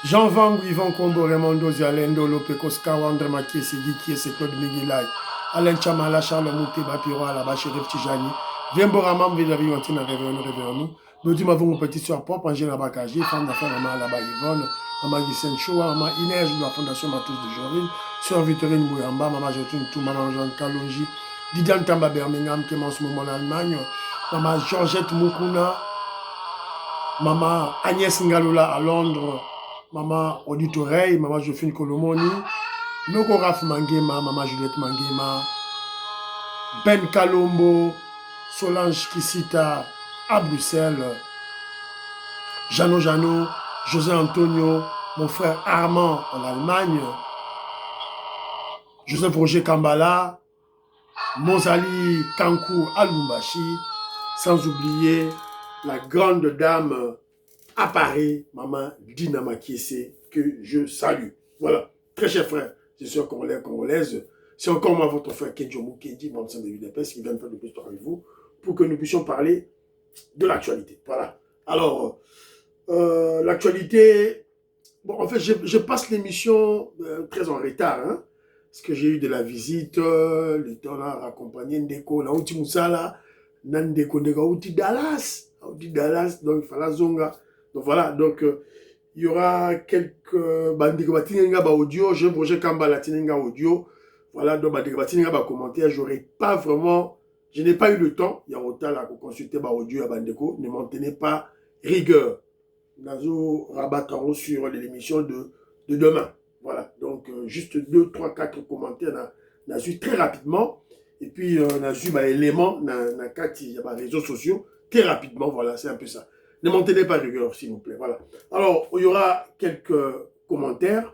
Jean Van, Yvan Combo, Raymond Zialendo, Lopekos, Kawandre Makiesi, Gikiesi, Claude Miguelay, Alain Chamala, Charles Mouté, Bapiro, Alaba, Chérif Tijani, Viemboramam, Vidavi, Antina, Réveillons-nous. Me dis, ma vous, mon petit soeur propre, Angèle Abakaji, femme d'affaires, Maman Alaba Yvonne, Maman Guissène Choua, Maman Inès de la Fondation Matous de Jorine, Sœur Victorine Bouyamba, Maman Jotune Tout, Maman Jean Kalonji, Didiane Tamba Birmingham, qui est en ce moment en Allemagne, Maman Georgette Moukouna, Maman Agnès Ngaloula à Londres, Maman Odite Oreille, Maman Jophine Kolomoni, Noko Raf Mangema, Maman Juliette Mangema, Ben Kalombo, Solange Kisita à Bruxelles, Jeannot Jeannot, José Antonio, mon frère Armand en Allemagne, Joseph Roger Kambala, Mozali Kankou à Lumbashi, sans oublier la grande dame à Paris, Maman Dina Makiese, que je salue. Voilà, très chers frères, c'est sûr congolais, congolaises. C'est encore moi, votre frère Kenjomu Kenji, mon de Budapest, qui vient de faire le plus avec vous, pour que nous puissions parler de l'actualité. Voilà. Alors, l'actualité, bon, en fait, je passe l'émission très en retard, hein, parce que j'ai eu de la visite, l'État a accompagné Ndeko, Naouti Moussala, Nandeko Ndeko, Dallas, donc il fallait Zonga. Donc voilà, donc il y aura quelques audio, je projet Kamba Latinenga audio, voilà, donc commentaire, j'aurais pas vraiment, je n'ai pas eu le temps, il y a autant là pour consulter audio à Bandeko, ne m'en tenez pas rigueur. Nazo rabattre sur l'émission de demain. Voilà, donc juste 2, 3, 4 commentaires, on a eu très rapidement, et puis on a eu éléments dans les réseaux sociaux, très rapidement, voilà, c'est un peu ça. Ne m'en tenez pas rigueur, s'il vous plaît, voilà. Alors, il y aura quelques commentaires,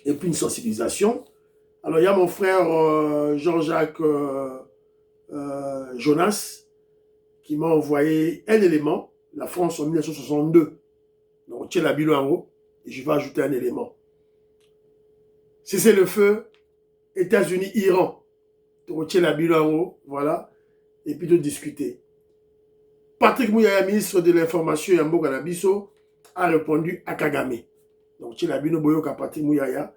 et puis une sensibilisation. Alors, il y a mon frère Jean-Jacques Jonas, qui m'a envoyé un élément, la France en 1962. Donc, tiens la bilan en haut, et je vais ajouter un élément. Cessez le feu, États-Unis, Iran. Donc, tiens la bilan en haut, voilà, et puis de discuter. Patrick Mouyaya, ministre de l'Information Yambo Ganabiso, a répondu à Kagame. Donc, tiens la bilan Boyoka Patrick Mouyaya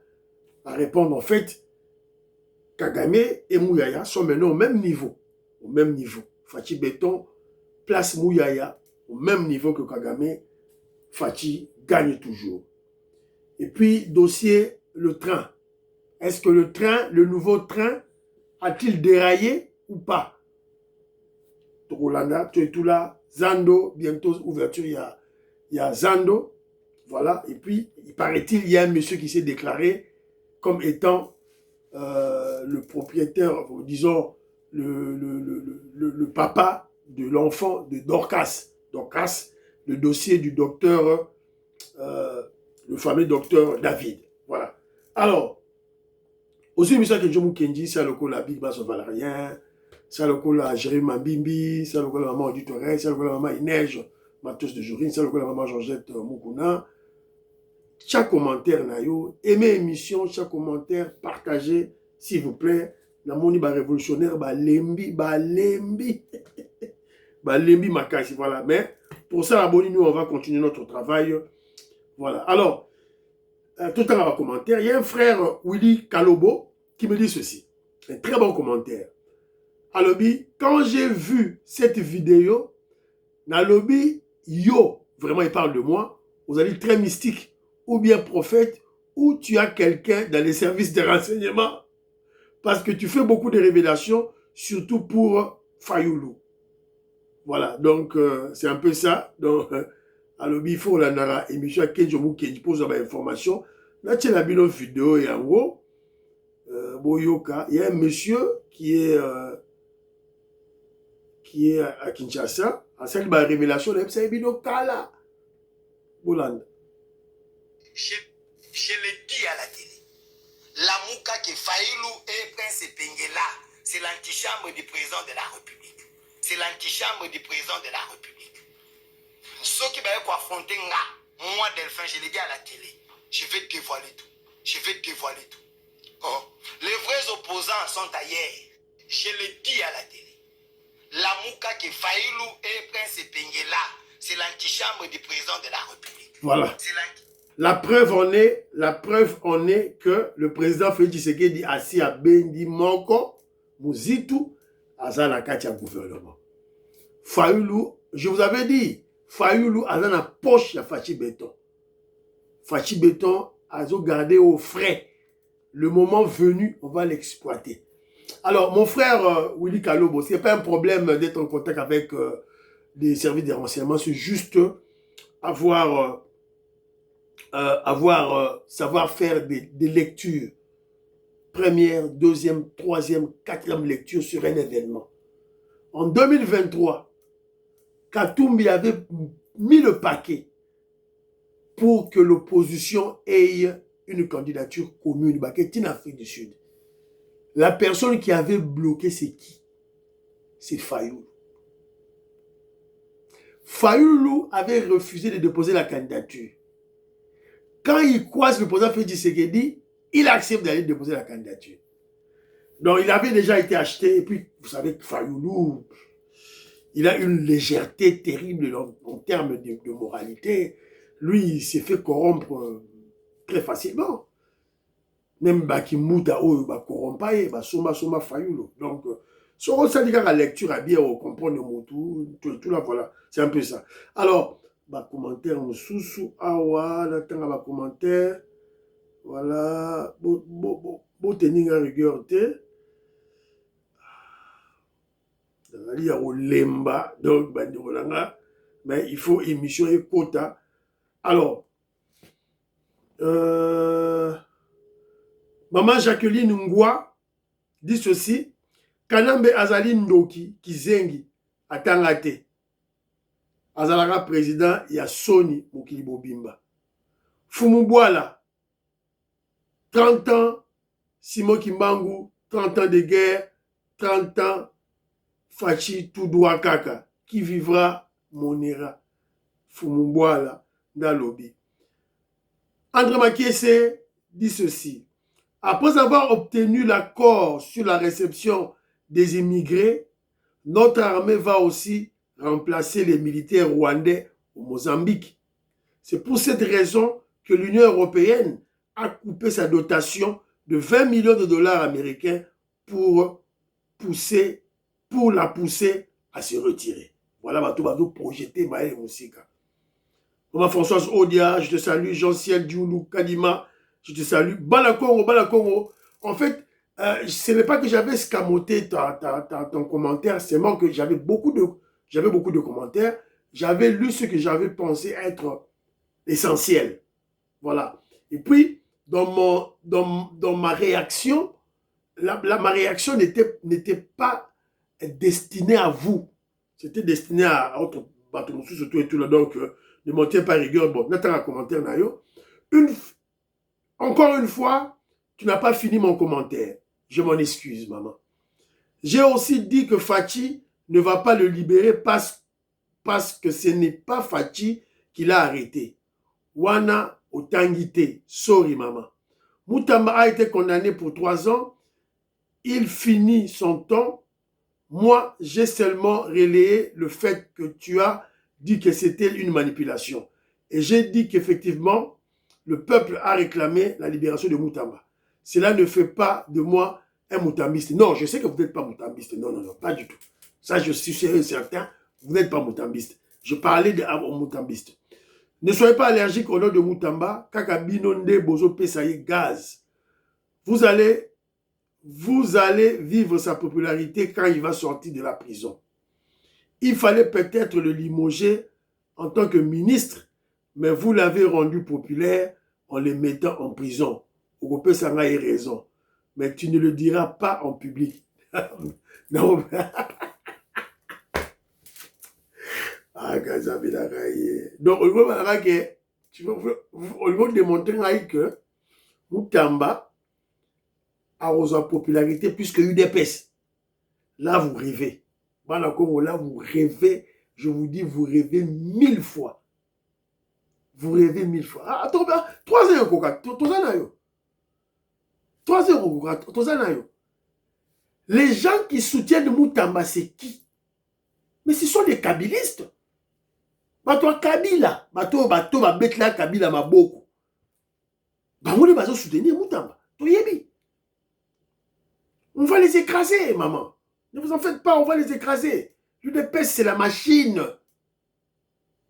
a répondu en fait, Kagame et Mouyaya sont maintenant au même niveau. Au même niveau. Fachi Béton place Mouyaya au même niveau que Kagame. Fachi gagne toujours. Et puis, dossier, le train. Est-ce que le train, le nouveau train, a-t-il déraillé ou pas? Rolanda, tu es tout là. Zando, bientôt ouverture, il y a Zando. Voilà. Et puis, il paraît-il, il y a un monsieur qui s'est déclaré comme étant le propriétaire, disons, le papa de l'enfant de Dorcas. Dorcas, le dossier du docteur, le fameux docteur David. Voilà. Alors, aussi, monsieur Kenjomu Kenji, c'est le coup la Big Bass Valarien, c'est le coup la Jérémy Mambimbi, c'est le coup la maman Auditoré, c'est le coup la maman Inège, Matos de Jorine, c'est le coup la maman Georgette Moukouna. Chaque commentaire, nayo, aimez l'émission, chaque commentaire, partagez, s'il vous plaît. La moni ba révolutionnaire, ba lembi, makasi, voilà. Mais pour ça, abonnez-nous, on va continuer notre travail. Voilà. Alors, tout le temps dans les commentaires, il y a un frère, Willy Kalobo, qui me dit ceci. Un très bon commentaire. À lobby, quand j'ai vu cette vidéo, dans le lobby, yo, vraiment il parle de moi, vous allez très mystique, ou bien prophète, ou tu as quelqu'un dans les services de renseignement, parce que tu fais beaucoup de révélations, surtout pour Fayoulou. Voilà, donc c'est un peu ça. Donc, à lobby, il faut la nara émission Kenjomu Kenji pose des informations. Là, tu as la vidéo et en gros, Boyoka, il y a un monsieur qui est à Kinshasa, à cette révélation, c'est Bino Kala. Boulanda. Je le dis à la télé. La mouka que Faïlou et Prince Pengela, c'est l'antichambre du président de la République. C'est l'antichambre du président de la République. Ceux qui vont affronter moi, Delphin, je le dis à la télé. Je vais dévoiler tout. Je vais dévoiler tout. Oh. Les vrais opposants sont ailleurs. Je le dis à la télé. La mouka que Faïlou et Prince Pengela, c'est l'antichambre du président de la République. Voilà. La preuve en est que le président Félix Tshisekedi assis à Bendi Moko, Muzitu, Azana Katia gouvernement. Fayoulou, je vous avais dit, Fayoulou Azana poche la Fachi Béton. Fachi Béton a gardé au frais. Le moment venu, on va l'exploiter. Alors, mon frère Willy Kalobo, ce n'est pas un problème d'être en contact avec les services de renseignement, c'est juste savoir faire des lectures. Première, deuxième, troisième, quatrième lecture sur un événement. En 2023, Katumbi avait mis le paquet pour que l'opposition ait une candidature commune, qui est en Afrique du Sud. La personne qui avait bloqué, c'est qui? C'est Fayoulou. Fayoulou avait refusé de déposer la candidature. Quand il croise le président Félix Tshisekedi, il accepte d'aller déposer la candidature. Donc, il avait déjà été acheté. Et puis, vous savez que Fayoulou, il a une légèreté terrible en termes de moralité. Lui, il s'est fait corrompre très facilement. Même Bakimouta, corrompre, Soma Fayoulou. Donc, sur ça, la lecture à bien comprendre tout là, voilà. C'est un peu ça. Alors, commentaire sous awa, la commentaire. Voilà. Bon, tenir en rigueur, il y a lemba, donc, mais il faut émission et quota. Alors, Maman Jacqueline Ngwa dit ceci: Kanambe Azali Ndoki, Kizengi, Atangate. Azalaka président, il y a Sony Mokili Bobimba. Fumubwala, 30 ans, Simon Kimbangu, 30 ans de guerre, 30 ans, Fachi Toudouakaka, qui vivra Monera. Fumubwala, Dalobi. André Makiese dit ceci: après avoir obtenu l'accord sur la réception des immigrés, notre armée va aussi remplacer les militaires rwandais au Mozambique. C'est pour cette raison que l'Union européenne a coupé sa dotation de 20 millions de dollars américains pour la pousser à se retirer. Voilà, tout projeté Maël Moussika. Maman Françoise Odia, je te salue. Jean-Ciel Dioulou Kadima, je te salue. Balakongo. En fait, ce n'est pas que j'avais scamoté ton commentaire, c'est moi que j'avais beaucoup de commentaires. J'avais lu ce que j'avais pensé être essentiel. Voilà. Et puis, dans ma réaction, ma réaction n'était pas destinée à vous. C'était destiné à autre bateau, surtout et tout là. Donc, ne m'en tiens pas rigueur. Bon, n'attends un commentaire, Nayo. Encore une fois, tu n'as pas fini mon commentaire. Je m'en excuse, maman. J'ai aussi dit que Fachi ne va pas le libérer parce que ce n'est pas Fachi qui l'a arrêté. Wana Otangite, sorry maman. Moutamba a été condamné pour 3 ans. Il finit son temps. Moi, j'ai seulement relayé le fait que tu as dit que c'était une manipulation. Et j'ai dit qu'effectivement, le peuple a réclamé la libération de Moutamba. Cela ne fait pas de moi un moutambiste. Non, je sais que vous n'êtes pas moutambiste. Non, pas du tout. Ça, je suis certain, vous n'êtes pas moutambiste. Je parlais de moutambiste. Ne soyez pas allergique au nom de Moutamba. Kaka binonde bozo pesaye gaz. Vous allez vivre sa popularité quand il va sortir de la prison. Il fallait peut-être le limoger en tant que ministre, mais vous l'avez rendu populaire en le mettant en prison. Ogope Sanga a raison. Mais tu ne le diras pas en public. Non. Donc, au niveau de démontrer que Moutamba a sa popularité plus que UDPS. Là, vous rêvez. Là, vous rêvez. Je vous dis, vous rêvez 1000 fois. Vous rêvez 1000 fois. Ah, attends, 3 ans, 3 ans. Les gens qui soutiennent Moutamba, c'est qui? Mais ce sont des kabylistes. Bato Kabila. Bato Kabila Maboko. Bango bazo soutenir Moutamba. Toyebi. On va les écraser, maman. Ne vous en faites pas, on va les écraser. L'UDPS, c'est la machine.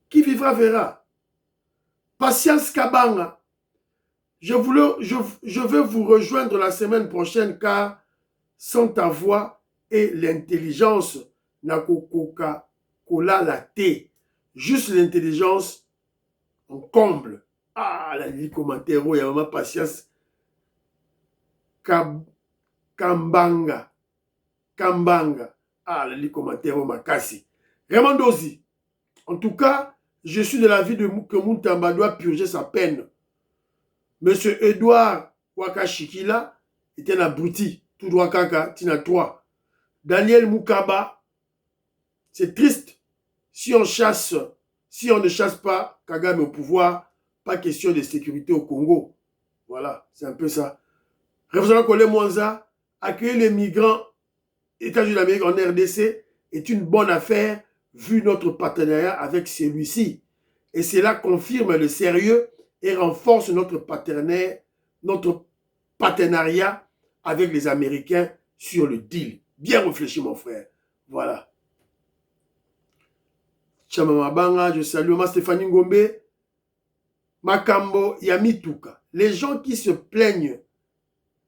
Qui vivra verra. Patience Kabanga. Je veux vous rejoindre la semaine prochaine car sans ta voix et l'intelligence, nakokoka kola la té. Juste l'intelligence, on comble. Ah, la ligne commentaire, il y a vraiment patience. Kambanga. Ah, la ligne commentaire, makasi. Ramandozi. En tout cas, je suis de l'avis que Moutamba doit purger sa peine. Monsieur Edouard Wakashikila était un abruti. Tout droit kaka, tina 3. Daniel Moukaba, c'est triste. Si on ne chasse pas Kagame au pouvoir, pas question de sécurité au Congo. Voilà, c'est un peu ça. Référent Colé Mwanza, accueillir les migrants États-Unis d'Amérique en RDC est une bonne affaire vu notre partenariat avec celui-ci. Et cela confirme le sérieux et renforce notre partenariat avec les Américains sur le deal. Bien réfléchi, mon frère. Voilà. Chamamabanga, je salue Stéphanie Ngombe. Makambo Yamituka. Les gens qui se plaignent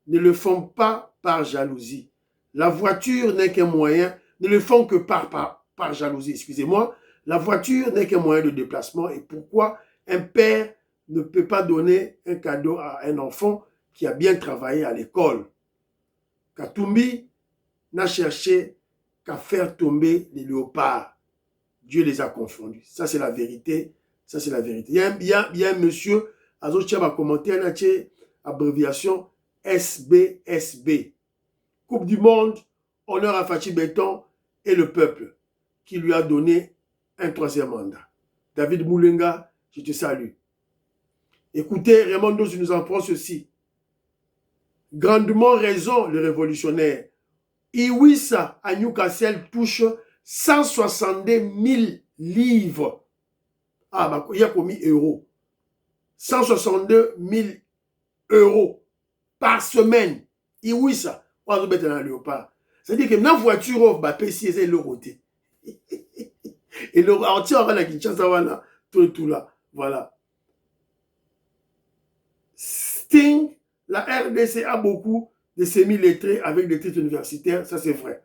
ne le font pas par jalousie. La voiture n'est qu'un moyen, ne le font que par jalousie, excusez-moi. La voiture n'est qu'un moyen de déplacement. Et pourquoi un père ne peut pas donner un cadeau à un enfant qui a bien travaillé à l'école? Katumbi n'a cherché qu'à faire tomber les léopards. Dieu les a confondus. Ça, c'est la vérité. Ça, c'est la vérité. Il y a un monsieur, Azotia va commenter un abréviation SBSB. Coupe du monde, honneur à Fachi Béton et le peuple qui lui a donné un troisième mandat. David Moulenga, je te salue. Écoutez, Raymond Dozi nous en prend ceci. Grandement raison, le révolutionnaire. Iwissa à Newcastle touche 162 000 livres. Ah, bah, il y a commis euros. 162 000 euros par semaine. Iwissa, on va mettre dans le léopard. C'est-à-dire que dans la voiture, bah, PC, c'est le roté. Et le entier, on va la Kinshasa, tout là. Voilà. Sting, la RDC a beaucoup de semi-lettrés avec des titres universitaires, ça c'est vrai.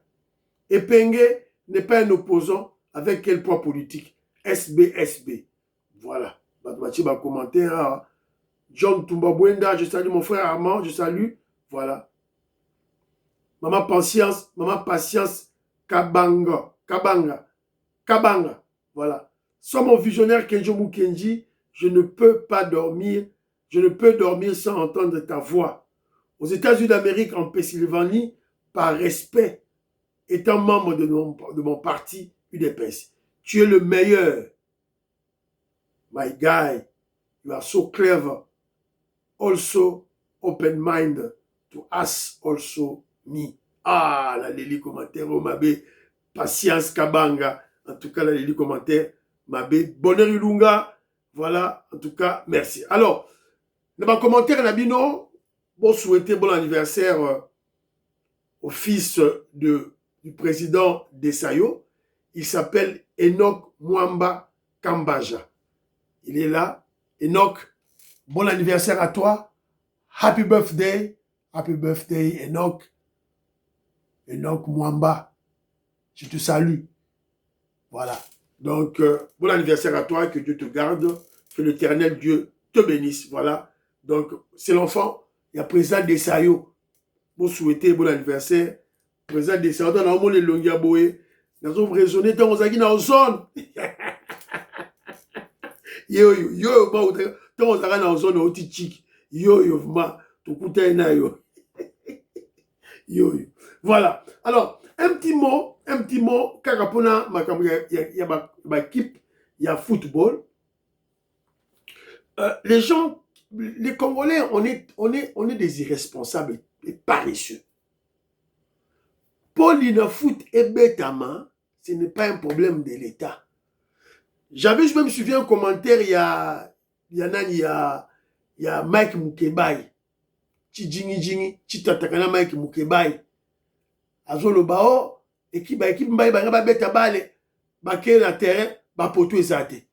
Et Pengue n'est pas un opposant avec quel poids politique? SBSB. Voilà. Batouachi va commenter. John Tumbabwenda, je salue mon frère Armand, je salue. Voilà. Maman Patience, Kabanga. Voilà. Sans mon visionnaire Kenjo Mukenji, je ne peux dormir sans entendre ta voix. Aux États-Unis d'Amérique, en Pennsylvanie, par respect, étant membre de mon parti UDPS, tu es le meilleur. My guy, you are so clever. Also open-minded to us also me. Ah, la Lili commentaire, oh, Mabé, Patience Kabanga. En tout cas, la Lili commentaire, Mabé, Bonheur Ilunga. Voilà, en tout cas, merci. Alors, dans ma commentaire, Nabino, bon souhaiter bon anniversaire au fils du président d'Essayo. Il s'appelle Enoch Mwamba Kambaja. Il est là. Enoch, bon anniversaire à toi. Happy birthday. Happy birthday, Enoch. Enoch Mwamba. Je te salue. Voilà. Donc, bon anniversaire à toi. Que Dieu te garde. Que l'Éternel Dieu te bénisse. Voilà. Donc, c'est l'enfant. Il y a président d'Essayo. Pour souhaiter bon anniversaire. Président d'Essayo. Dans le monde, les Longiaboé. Nous avons raisonné dans la zone. Yo, tant on a dans zone otichik. Yo, tout coûte yo. Voilà. Alors, un petit mot, Kakapona, il y a ma équipe, il y a football. Les gens, les Congolais, on est des irresponsables et paresseux. Pauline foot et bêtement, ce n'est pas un problème de l'État. Je me souviens un commentaire, il y a ya Mike Mukebai Tijingi Chitatakana Mike Mukebai azoloba o équipe mbaye banga babeta bale bakele na terrain bapoto ezate.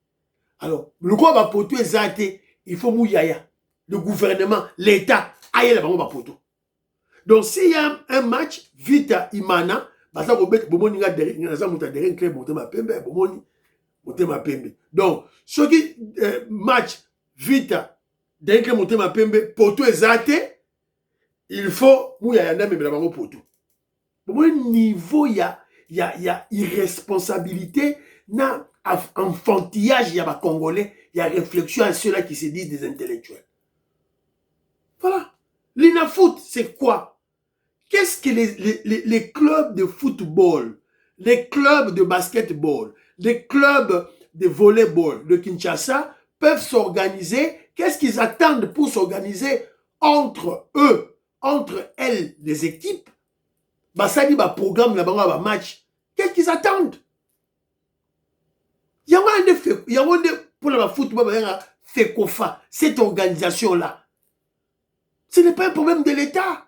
Alors le quoi bapoto ezate, il faut mouyaya le gouvernement, l'état aille la bango bapoto. Donc s'il y a un match Vita Imana basa ko bet bomoni nga derrière nga za muta derrière club Motema Pembe bomoni Motema Pembe. Donc ce qui match Vita derrière club Motema Pembe poto ezate, il faut mouyaya na mebela bango poto. Bon niveau il y a irresponsabilité na enfantillage il y a Congolais, il y a réflexion à ceux-là qui se disent des intellectuels. Voilà. L'INAFoot, c'est quoi? Qu'est-ce que les clubs de football, les clubs de basketball, les clubs de volleyball de Kinshasa peuvent s'organiser? Qu'est-ce qu'ils attendent pour s'organiser entre eux, entre elles, les équipes? Basali ba programme na bango ba match. Qu'est-ce qu'ils attendent? Il y a un pour le football FECOFA, cette organisation là. Ce n'est pas un problème de l'État.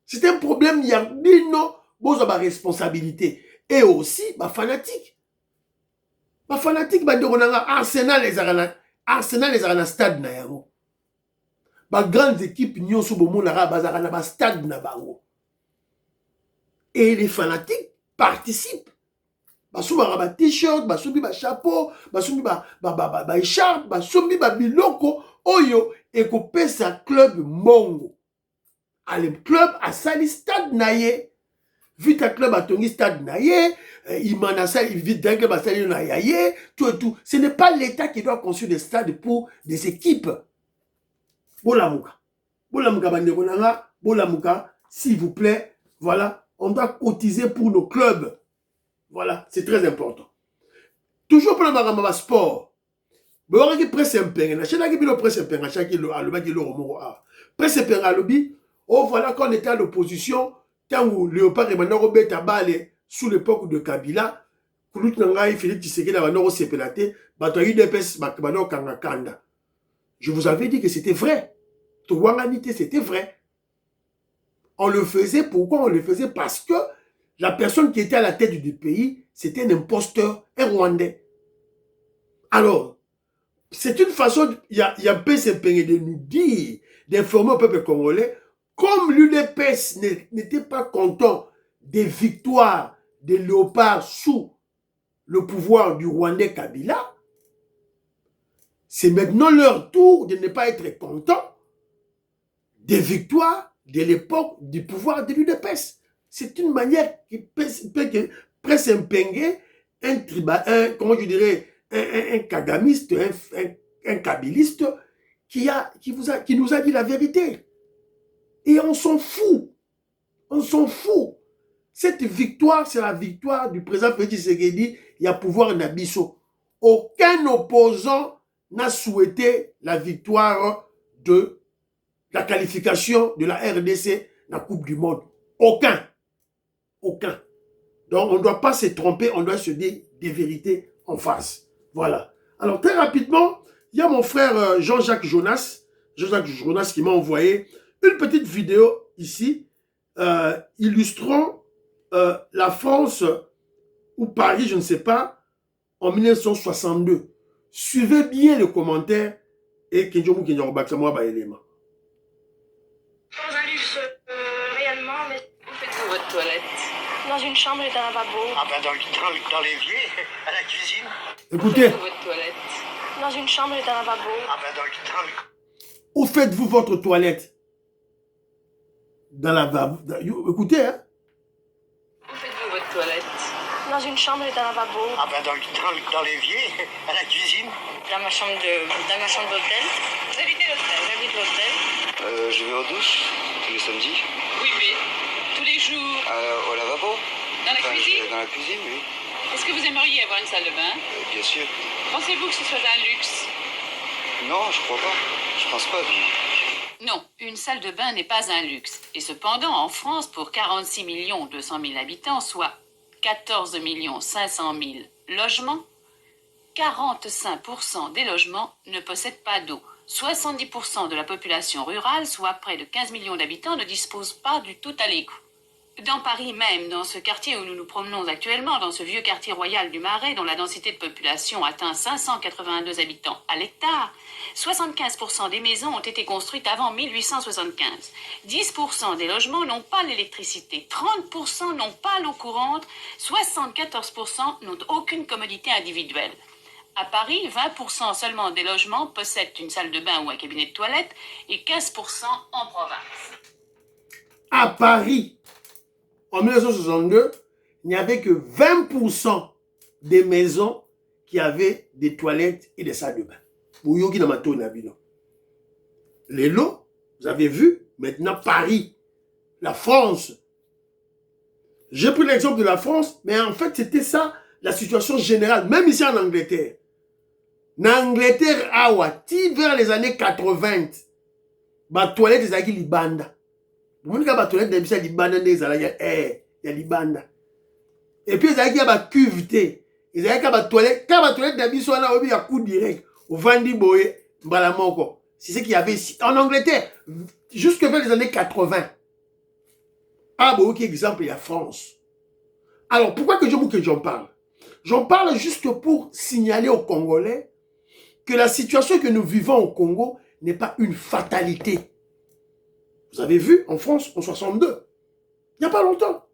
C'est un problème il y a bino bozo ba responsabilité et aussi ba fanatique. Ba fanatique ba ndonga Arsenal les arana stade na yango. Ba grandes équipes nyonso bomona bazara na ba stade na bango. Et les fanatiques participent. Basouba ba t-shirt, basoubi ba chapeau, basoubi ba écharpe, basoubi ba biloko oyo ekopesa club mongo. Ale club a sali stade naye. Vita club a tongi stade naye, Imana sali vita club a sali naye, tout et tout. Ce n'est pas l'État qui doit construire des stades pour des équipes. Bolamuka. Bolamuka bandeko nanga, bolamuka, s'il vous plaît, voilà. On doit cotiser pour nos clubs. Voilà, c'est très important. Toujours pour le sport. Bon, on presse un peu. On a qui presse un peu. On a qui presse un peu. Oh, voilà, quand on était à l'opposition, quand Léopard et Manon Robert Tabale, sous l'époque de Kabila, Koulout Nangaï, Philippe Tshisekedi, Manon Sepelate, Batoyi Depes, Manon Kangakanda. Je vous avais dit que c'était vrai. Touanganité, c'était vrai. On le faisait, pourquoi on le faisait? Parce que la personne qui était à la tête du pays, c'était un imposteur, un Rwandais. Alors, c'est une façon, il y a PCP de nous dire, d'informer au peuple congolais, comme l'UDPS n'était pas content des victoires des léopards sous le pouvoir du Rwandais Kabila, c'est maintenant leur tour de ne pas être content des victoires de l'époque du pouvoir de l'UDPS. C'est une manière qui presse un pengue, comment je dirais, un kagamiste, un kabiliste qui nous a dit la vérité. Et on s'en fout. On s'en fout. Cette victoire, c'est la victoire du président Félix Tshisekedi, il y a pouvoir Nabiso. Aucun opposant n'a souhaité la victoire de la qualification de la RDC dans la Coupe du Monde. Aucun. Aucun. Donc, on ne doit pas se tromper, on doit se dire des vérités en face. Voilà. Alors, très rapidement, il y a mon frère Jean-Jacques Jonas qui m'a envoyé une petite vidéo ici, illustrant la France ou Paris, je ne sais pas, en 1962. Suivez bien les commentaires et Kenjomu Kenjorobaksa moi ba élément. Dans un luxe réellement, mais où faites-vous votre toilette? Dans une chambre et dans un lavabo. Ah ben dans l'évier, à la cuisine. Écoutez. Où faites-vous votre toilette? Dans une chambre et dans un lavabo. Ah ben où faites-vous votre toilette? Dans la lavabo. Écoutez, hein. Où faites-vous votre toilette? Dans une chambre et dans un lavabo. Ah ben dans l'évier, à la cuisine. Dans ma chambre d'hôtel. Vous habitez l'hôtel? J'habite l'hôtel. Je vais aux douches tous les samedis. Oui, mais tous les jours. Au lavabo. Dans la cuisine? Dans la cuisine, oui. Est-ce que vous aimeriez avoir une salle de bain? Bien sûr. Pensez-vous que ce soit un luxe? Non, je crois pas. Je pense pas. Non, une salle de bain n'est pas un luxe. Et cependant, en France, pour 46 200 000 habitants, soit 14 500 000 logements, 45% des logements ne possèdent pas d'eau. 70% de la population rurale, soit près de 15 millions d'habitants, ne dispose pas du tout à l'égout. Dans Paris même, dans ce quartier où nous nous promenons actuellement, dans ce vieux quartier royal du Marais, dont la densité de population atteint 582 habitants à l'hectare, 75% des maisons ont été construites avant 1875. 10% des logements n'ont pas l'électricité, 30% n'ont pas l'eau courante, 74% n'ont aucune commodité individuelle. À Paris, 20% seulement des logements possèdent une salle de bain ou un cabinet de toilette et 15% en province. À Paris, en 1962, il n'y avait que 20% des maisons qui avaient des toilettes et des salles de bain. Les lots, vous avez vu, maintenant Paris, la France. J'ai pris l'exemple de la France, mais en fait, c'était ça la situation générale, même ici en Angleterre. En Angleterre, vers les années 80, les toilettes, ils ont libanda. Vous voyez que les toilettes, ils ont libanda, il y a libanda. Et puis, ils ont des cuves. Ils ont des toilettes, quand les toilettes, ils ont un coup direct. Au Vandi Boye, Mbalamoko. C'est ce qu'il y avait ici. En Angleterre, jusque vers les années 80. Ah, bon, ok, exemple, il y a France. Alors, pourquoi que j'en parle? J'en parle juste pour signaler aux Congolais que la situation que nous vivons au Congo n'est pas une fatalité. Vous avez vu, en France, en 62, il n'y a pas longtemps.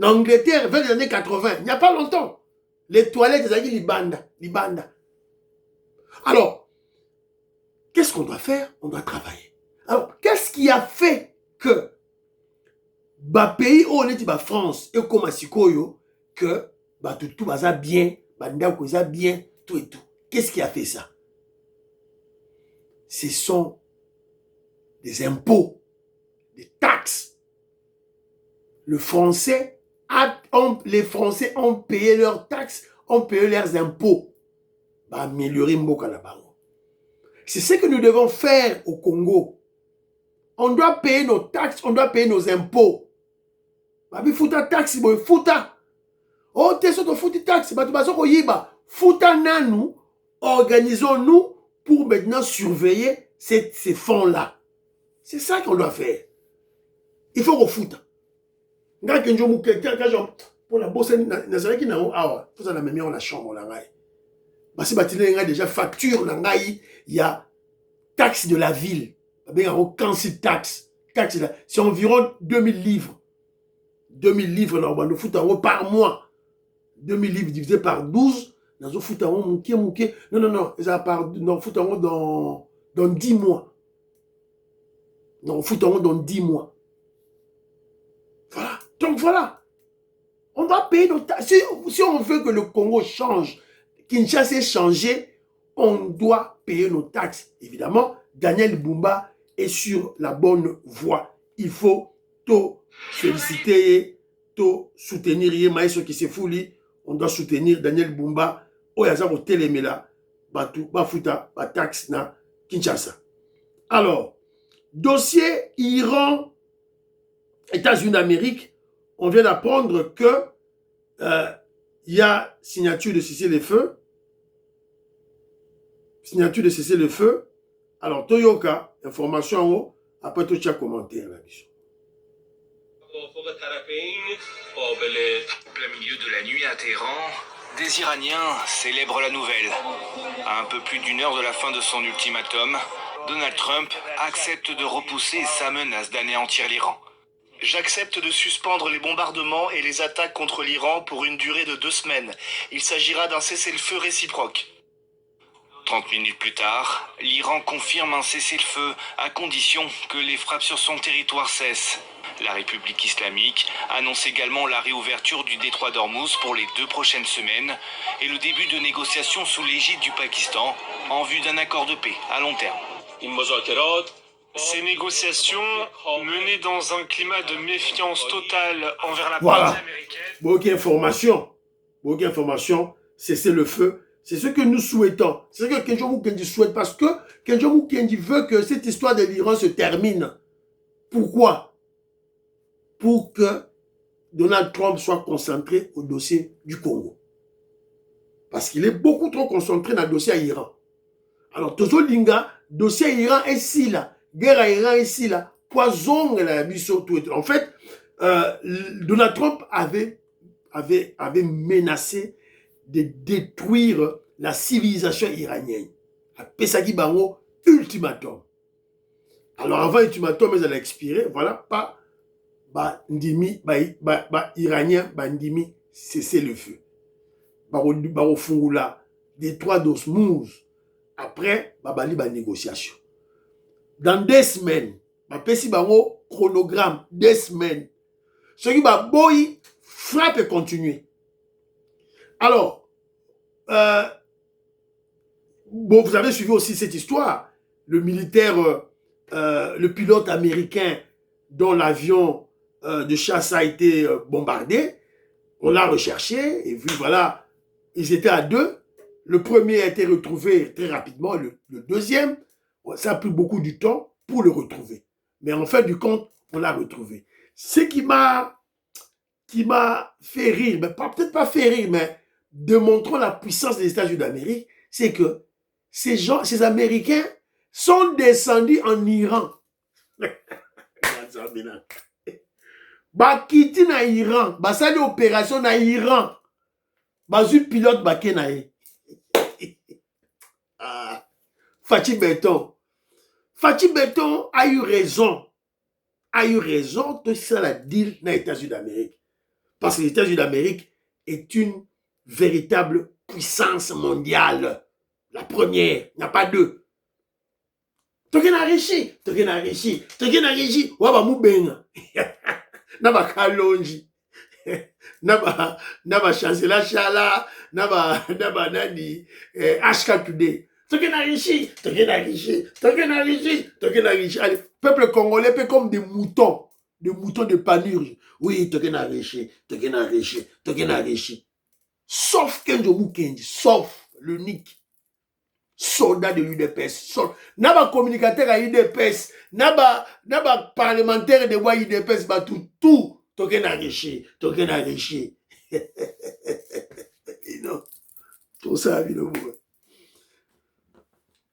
En Angleterre, vers les années 80, il n'y a pas longtemps. Les toilettes, ils ont dit libanda. Alors, qu'est-ce qu'on doit faire? On doit travailler. Alors, qu'est-ce qui a fait que pays où on est France et comme à Sikoyo, que tout va bien, ndako va bien, tout et tout. Qu'est-ce qui a fait ça? Ce sont des impôts, des taxes. Les Français ont payé leurs taxes, ont payé leurs impôts. Améliorer Mboka na bango. C'est ce que nous devons faire au Congo. On doit payer nos taxes, on doit payer nos impôts. Babi futa taxi boy futa. Oh te soto futi taxi batu bazoko yiba. Futa nanu, organisons-nous pour maintenant surveiller ces fonds-là. C'est ça qu'on doit faire. Il faut qu'on futa. Nga kenjo mu quelqu'un pour la bosse na zaki na awa. Tout ça na même on la chambre la ngai. Basi batile nga déjà facture na ngai, il y a taxe de la ville. Ben en council taxe. Taxe là, c'est environ 2000 livres. 2000 livres normalement par mois. 2000 livres divisé par 12, dans mouké. Non, ça part dans 10 mois. Non, dans 10 mois. Voilà. Donc voilà. On va payer nos taxes. Si on veut que le Congo change, Kinshasa ait changé, on doit payer nos taxes. Évidemment, Daniel Bumba est sur la bonne voie. Il faut tout féliciter, tout soutenir Maïso qui s'est fouli. On doit soutenir Daniel Bumba. Oyaza au téléméla, batu, bafuta, taxe na Kinshasa. Alors, dossier Iran, États-Unis d'Amérique, on vient d'apprendre que il y a signature de cesser le feu. Signature de cesser le feu. Alors, Toyoka, information en haut, après tout, tu as commentaire là-dessus. Au plein milieu de la nuit à Téhéran, des Iraniens célèbrent la nouvelle. À un peu plus d'une heure de la fin de son ultimatum, Donald Trump accepte de repousser sa menace d'anéantir l'Iran. J'accepte de suspendre les bombardements et les attaques contre l'Iran pour une durée de 2 semaines. Il s'agira d'un cessez-le-feu réciproque. 30 minutes plus tard, l'Iran confirme un cessez-le-feu à condition que les frappes sur son territoire cessent. La République islamique annonce également la réouverture du détroit d'Ormuz pour les 2 prochaines semaines et le début de négociations sous l'égide du Pakistan en vue d'un accord de paix à long terme. Ces négociations menées dans un climat de méfiance totale envers la Voilà. partie américaine. Beaucoup d'informations, cessez le feu. C'est ce que nous souhaitons. C'est ce que Kenjo Mukendi souhaite parce que Kenjo Mukendi veut que cette histoire de l'Iran se termine. Pourquoi? Pour que Donald Trump soit concentré au dossier du Congo. Parce qu'il est beaucoup trop concentré dans le dossier à Iran. Alors, Tozo Linga, dossier Iran est si là, guerre à Iran est si là, poison la biso tout. En fait, Donald Trump avait menacé de détruire la civilisation iranienne. Pesaki Bango, ultimatum. Alors avant l'ultimatum, ils allaient expirer, voilà, pas ndimi, iranien, ndimi, cesser le feu. Baro fungula, détroit d'osmose. Après, bali négociation. Dans 2 semaines, pesi bango chronogramme, 2 semaines. Ce qui va boy, frappe et continuer. Alors, bon, vous avez suivi aussi cette histoire. Le militaire, le pilote américain dont l'avion de chasse a été bombardé, on l'a recherché et vu, voilà, ils étaient à 2. Le premier a été retrouvé très rapidement, le deuxième, ça a pris beaucoup de temps pour le retrouver. Mais en fait, du compte, on l'a retrouvé. Ce qui m'a fait rire, mais peut-être pas fait rire, mais démontrant la puissance des États-Unis d'Amérique, c'est que ces Américains sont descendus en Iran. Bakiti na Iran, basali opération na Iran, bazu pilote bakenaye. Fachi Beton a eu raison de faire la deal dans les États-Unis d'Amérique. Parce que les États-Unis d'Amérique est une véritable puissance mondiale. La première, il n'y a pas 2. Token a réussi. Waba Moubenga. Naba Kalonji. Naba Chancela Chala. Naba Nani. HK Today. Token a réussi. Allez, peuple congolais peut comme des moutons de panurge. Oui, Token a réussi. Sauf Kenjo Mukendi, sauf le Nick. Soldat de l'UDPS. Naba communicateur à UDPS. Naba parlementaire de wa UDPS. Tout. Token a réussi. Non. Tout ça, évidemment.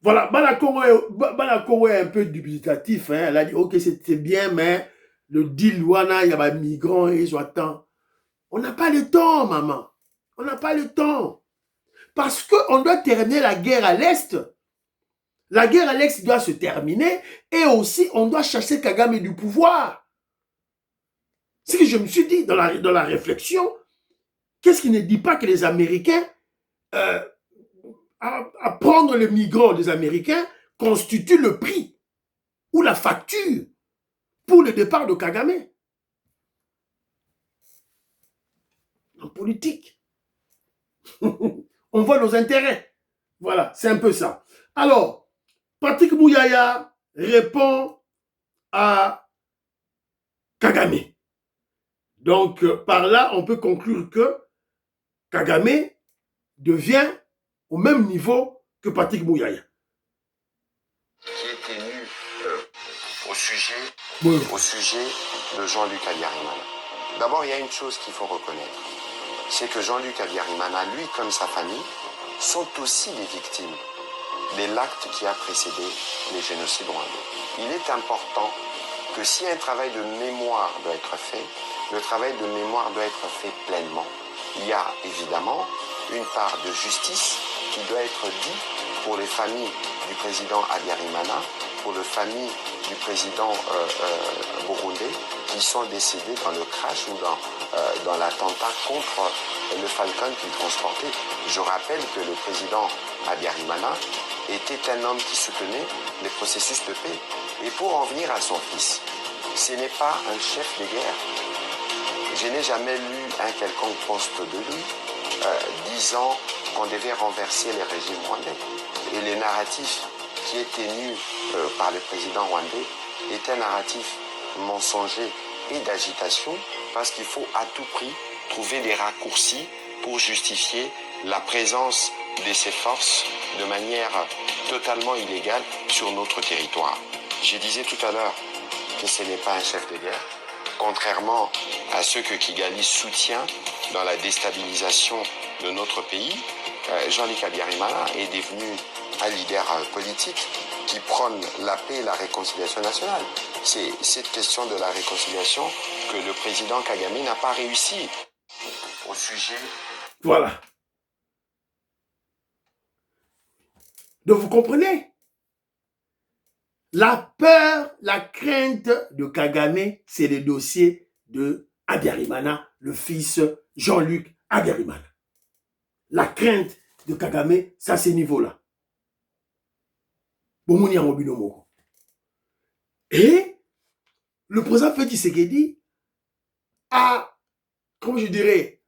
Voilà, Bana Congo est un peu dubitatif. Hein. Elle a dit, ok, c'était bien, mais le deal, il y a des migrants, ils attendent. On n'a pas le temps, maman. On n'a pas le temps. Parce qu'on doit terminer la guerre à l'Est. La guerre à l'Est doit se terminer. Et aussi, on doit chasser Kagame du pouvoir. C'est ce que je me suis dit dans la réflexion. Qu'est-ce qui ne dit pas que les Américains... à prendre les migrants des Américains constitue le prix ou la facture pour le départ de Kagame. En politique, on voit nos intérêts. Voilà, c'est un peu ça. Alors, Patrick Mouyaya répond à Kagame. Donc, par là, on peut conclure que Kagame devient au même niveau que Patrick Mouyaya. Qui est tenu au sujet de Jean-Luc Abiyarimana. D'abord, il y a une chose qu'il faut reconnaître. C'est que Jean-Luc Abiyarimana, lui comme sa famille, sont aussi les victimes de l'acte qui a précédé les génocides rwandais. Il est important que si un travail de mémoire doit être fait, le travail de mémoire doit être fait pleinement. Il y a évidemment une part de justice qui doit être dit pour les familles du président Abiyarimana, pour les familles du président burundais qui sont décédés dans le crash ou dans l'attentat contre le Falcon qu'ils transportaient. Je rappelle que le président Abiyarimana était un homme qui soutenait les processus de paix. Et pour en venir à son fils, ce n'est pas un chef de guerre. Je n'ai jamais lu un quelconque poste de lui disant qu'on devait renverser les régimes rwandais. Et le narratif qui est tenu par le président rwandais est un narratif mensonger et d'agitation parce qu'il faut à tout prix trouver des raccourcis pour justifier la présence de ces forces de manière totalement illégale sur notre territoire. Je disais tout à l'heure que ce n'est pas un chef de guerre, contrairement à ceux que Kigali soutient dans la déstabilisation de notre pays. Jean-Luc Abiyarimana est devenu un leader politique qui prône la paix et la réconciliation nationale. C'est cette question de la réconciliation que le président Kagame n'a pas réussi au sujet. Voilà. Donc vous comprenez? La peur, la crainte de Kagame, c'est le dossier de Habyarimana, le fils Jean-Luc Habyarimana. La crainte de Kagame, c'est à ce niveau-là. Et le président Félix Tshisekedi a, comme je dirais,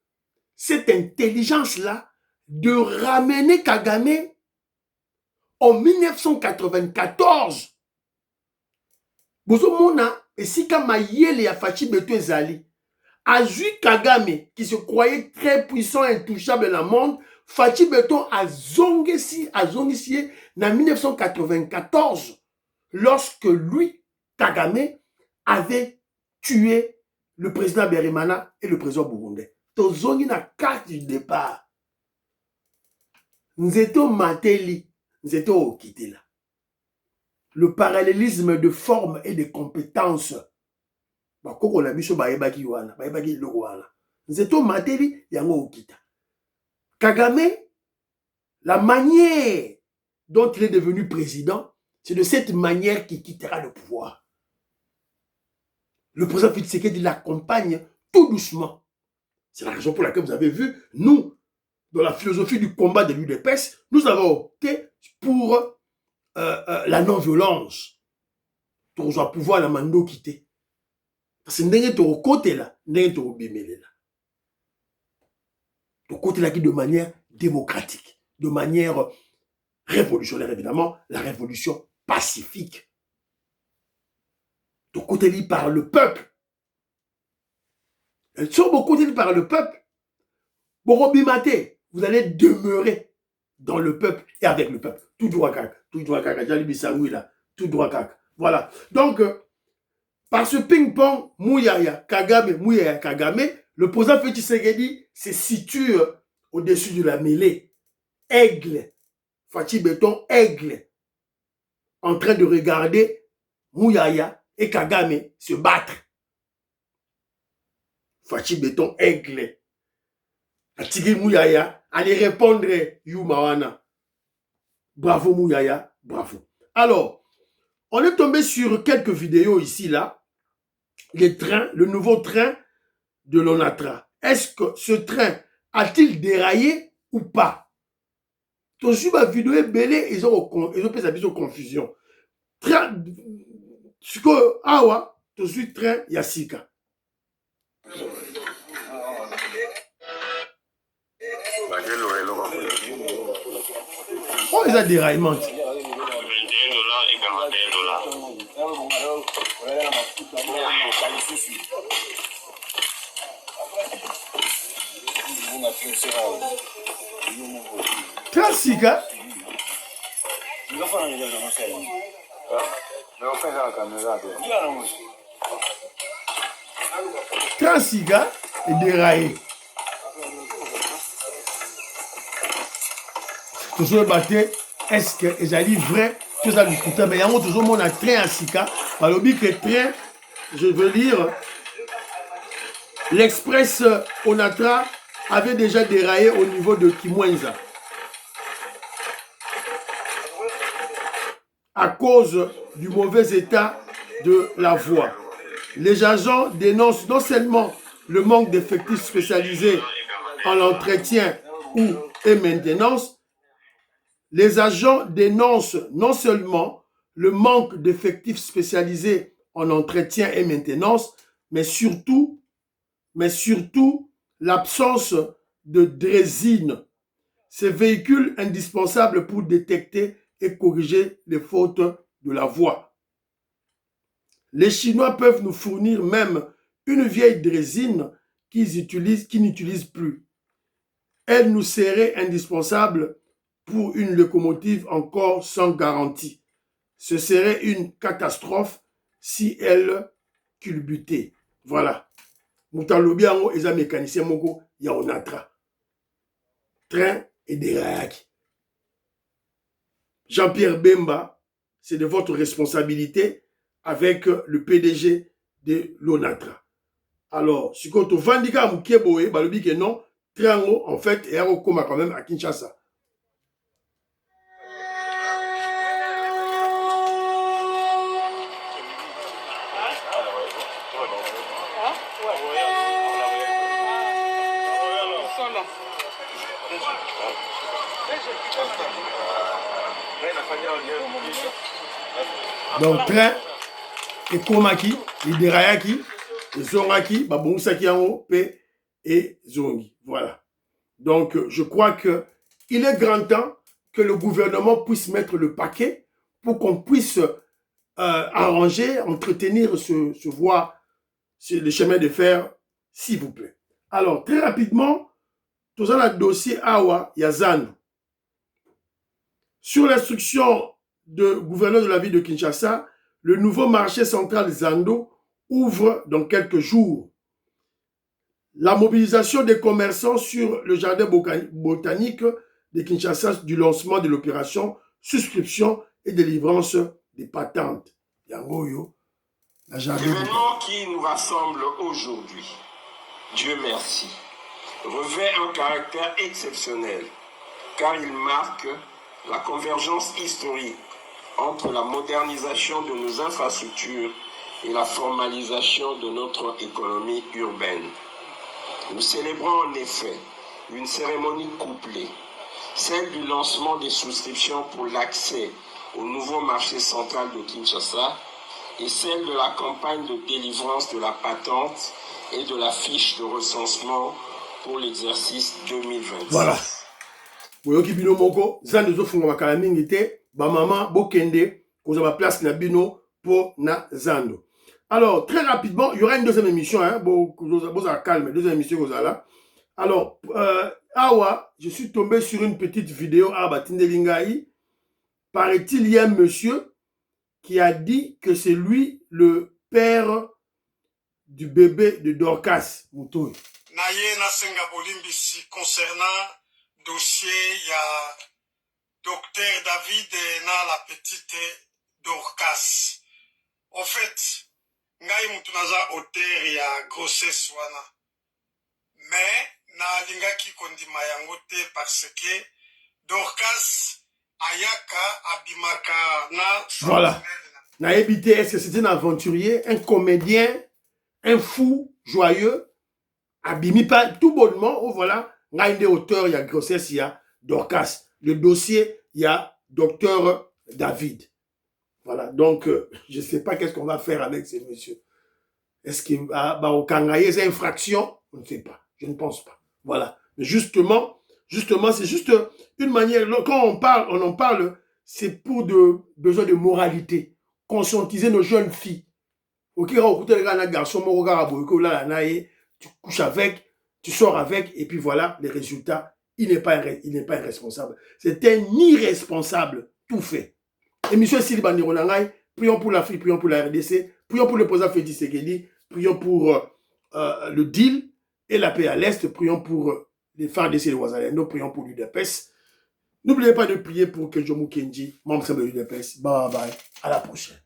cette intelligence-là de ramener Kagame en 1994. Bozomona, et si Kamayele ya Fachi Beto ezali, a vu Kagame, qui se croyait très puissant, intouchable dans le monde, Fachi Beton a zongesi en 1994, lorsque lui, Kagame, avait tué le président Habyarimana et le président burundais. Tozongi na carte du départ. Nzeto Mateli, Nzeto Okitela. Le parallélisme de forme et de compétences. Bakoko la biso bayebaki wana, bayebaki loko wana. Nzeto Mateli yango okita. Kagame, la manière dont il est devenu président, c'est de cette manière qu'il quittera le pouvoir. Le président Félix Tshisekedi l'accompagne tout doucement. C'est la raison pour laquelle vous avez vu, nous, dans la philosophie du combat de l'UDPS, nous avons opté pour la non-violence. Pour pouvoir pouvoir la mando quitter. Parce que n'est pas au côté là, n'est pas au bimélé là. Au côté là qui de manière démocratique, de manière révolutionnaire évidemment, la révolution pacifique. Au côté là par le peuple. Sur au côté là par le peuple, vous allez demeurer dans le peuple et avec le peuple. Tout droit caca, tout droit caca, tout droit caca. Voilà. Donc, par ce ping-pong, Mouyaya, Kagame, le président Félix Tshisekedi se situe au-dessus de la mêlée. Aigle, Fachi Beton, aigle, en train de regarder Mouyaya et Kagame se battre. Fachi Beton, aigle. Atigi Mouyaya, allez répondre Yumawana. Bravo Mouyaya, bravo. Alors, on est tombé sur quelques vidéos ici, là. Les trains, le nouveau train de l'ONATRA. Est-ce que ce train a-t-il déraillé ou pas? Tout sur ma vidéo est belé, ils ont fait sa vision confusion. Train, ce que, awa, tout de suite train Yassika. Oh, ils ont déraillement. $21 et $41. Classique, Transiga et déraillé. Toujours batté, est-ce que les alliés vrais, tout ça discuter, mais il y a toujours mon train à Sika, par le but que train, je veux dire, l'express Onatra avait déjà déraillé au niveau de Kimwenza. À cause du mauvais état de la voie. Les agents dénoncent non seulement le manque d'effectifs spécialisés en entretien et maintenance, les agents dénoncent non seulement le manque d'effectifs spécialisés en entretien et maintenance, mais surtout l'absence de drésine, ces véhicules indispensables pour détecter et corriger les fautes de la voie. Les Chinois peuvent nous fournir même une vieille drésine qu'ils n'utilisent plus. Elle nous serait indispensable pour une locomotive encore sans garantie. Ce serait une catastrophe si elle culbutait. Voilà. Moutalobiango et les mécaniciens moko ya onatra. Train et déraillage. Jean-Pierre Bemba c'est de votre responsabilité avec le PDG de l'ONATRA. Alors, si vous avez vendu à Moukeboé, vous avez dit que non, Triango, en fait, est quand même à Kinshasa. Donc, train, et Komaki, et Derayaki, et Zongaki, Babonsaki en haut, et Zongi. Voilà. Donc, je crois qu'il est grand temps que le gouvernement puisse mettre le paquet pour qu'on puisse arranger, entretenir ce voie, le chemin de fer, s'il vous plaît. Alors, très rapidement, tout ça, le dossier Awa Yazan. Sur l'instruction du gouverneur de la ville de Kinshasa, le nouveau marché central Zando ouvre dans quelques jours. La mobilisation des commerçants sur le jardin botanique de Kinshasa du lancement de l'opération souscription et délivrance des patentes. L'événement qui nous rassemble aujourd'hui, Dieu merci, revêt un caractère exceptionnel car il marque la convergence historique entre la modernisation de nos infrastructures et la formalisation de notre économie urbaine. Nous célébrons en effet une cérémonie couplée, celle du lancement des souscriptions pour l'accès au nouveau marché central de Kinshasa et celle de la campagne de délivrance de la patente et de la fiche de recensement pour l'exercice 2026. Voilà. Boyoki bino moko, zande zo funga makala mingi te, ba mama bokende, kozaba place na bino pour na zando. Alors, très rapidement, il y aura une deuxième émission, hein, calme, deuxième émission là. Alors, Awa, je suis tombé sur une petite vidéo à Batindelingaï. Paraît-il, il y a un monsieur qui a dit que c'est lui le père du bébé de Dorcas Mutoyi. Naye Nasenga Bolimbisi concernant dossier, il y a docteur David et la petite Dorcas. En fait, ngai mutu naza auteur ya grossesse wana. Mais na lingaki kondima yango te parce que Dorcas ayaka abimaka na. Voilà. Na évité, est-ce que c'était un aventurier, un comédien, un fou joyeux, abimi pas tout bonnement, ou voilà, ngai des auteurs, il y a grossesse, il y a Dorcas. Le dossier, il y a docteur David. Voilà, donc, je ne sais pas qu'est-ce qu'on va faire avec ces messieurs. Est-ce qu'il va au Kangaye, c'est infraction? On ne sait pas, je ne pense pas. Voilà, mais justement, c'est juste une manière, quand on en parle, c'est pour besoin de moralité, conscientiser nos jeunes filles. Ok, garçon, tu couches avec, tu sors avec, et puis voilà, les résultats, il n'est pas irresponsable. C'est un irresponsable, tout fait. Émission Sylvain Nirolangai, prions pour l'Afrique, prions pour la RDC, prions pour le président Félix Tshisekedi, prions pour le deal et la paix à l'Est, prions pour les FARDC et les Ouazalendo, prions pour l'UDPS. N'oubliez pas de prier pour que Jomo Kenji, membre de l'UDPS. Bye bye, à la prochaine.